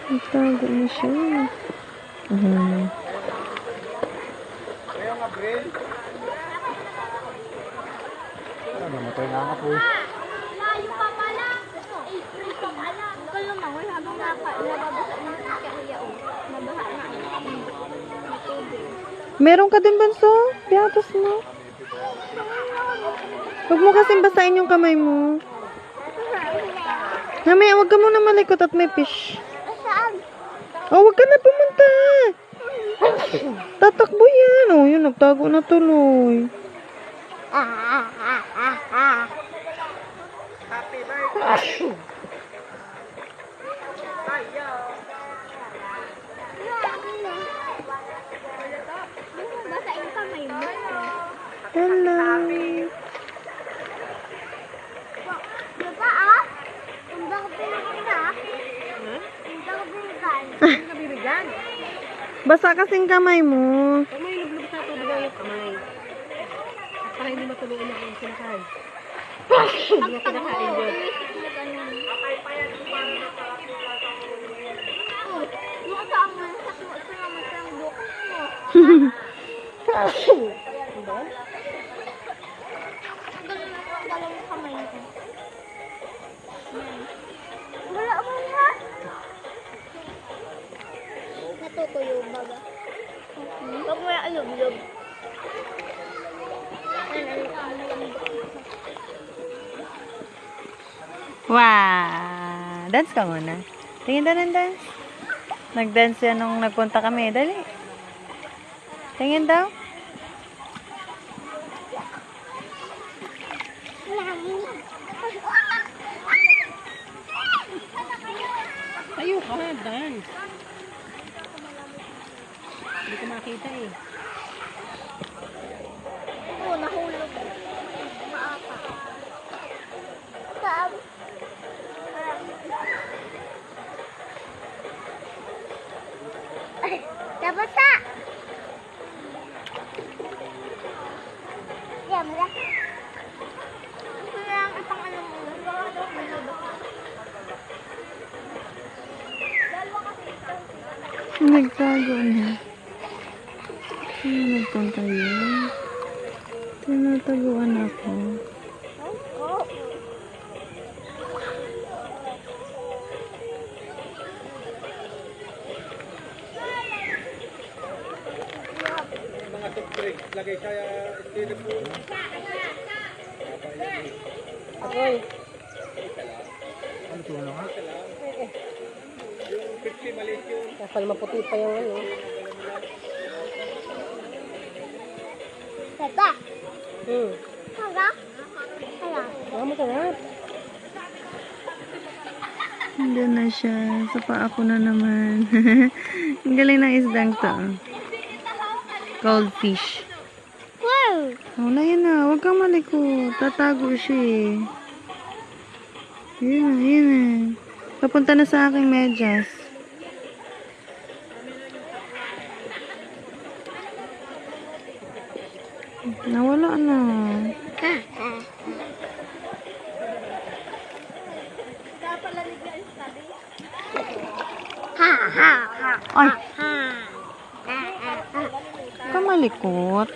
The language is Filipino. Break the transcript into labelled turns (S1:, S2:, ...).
S1: Nagtago na siya.
S2: Namatay na nga po.
S3: Layo pa pala. April pa pala. Ikaw naman, wala bang nababasa ng kaya o. Nabaha na.
S1: Meron ka din, Bunso? Biyatas mo. Huwag mo kasing basahin yung kamay mo. Mamaya, huwag ka muna malikot at may fish.
S3: Saan?
S1: Oh, huwag ka na pumunta. Tatakbo yan. Oh, yun, nagtago na tuloy.
S2: Happy birthday!
S3: Basa yung kamay mo.
S1: Hello.
S3: Diba ah? Hindi ko pinagkita. Hindi ko pinagkita.
S1: Basa kasing kamay mo.
S4: Pag may lublog sa tubig ang kamay. Para hindi matuloy na ang kinakain. Hindi mo kinakain yun.
S3: Yung saan mo, sa naman sa bukas mo. Ang dalawang kamay ko. Wala mo na. Natutuyo baga. Huwag mo yung alumlog.
S1: Wow. Dance ka muna. Tingin daw ng dance. Nag-dance yan nung nagpunta kami. Dali. Tingin daw.
S4: Tayo ka, dance. Hindi ko makita eh.
S3: Oo, nahulog. Maapa. Saan? Ay, dapat sa! Yan, mula. Ito lang itang ano mo.
S1: Nagtago na. Sino nagpunta yun? Tinataguan ako.
S2: Mga soft drinks, lagay sa telephone.
S4: Akoy.
S2: Ano ito na nga? Yung 50 maliit yun.
S4: Kapal maputi pa yung ano.
S3: Tata!
S4: Hmm.
S3: Hala? Hala?
S4: Masarap.
S1: Hindi na siya. Sa paa ko na naman. Ang galing ng isdang to. Cold fish.
S3: Wow!
S1: Wala yan na. Huwag kang malikot. Tatago siya eh. Yun na, yun na. Papunta na sa aking medyas. Nawala na.
S3: Ha ha ha
S1: Ay,
S3: ha.
S1: huwag kang malikot.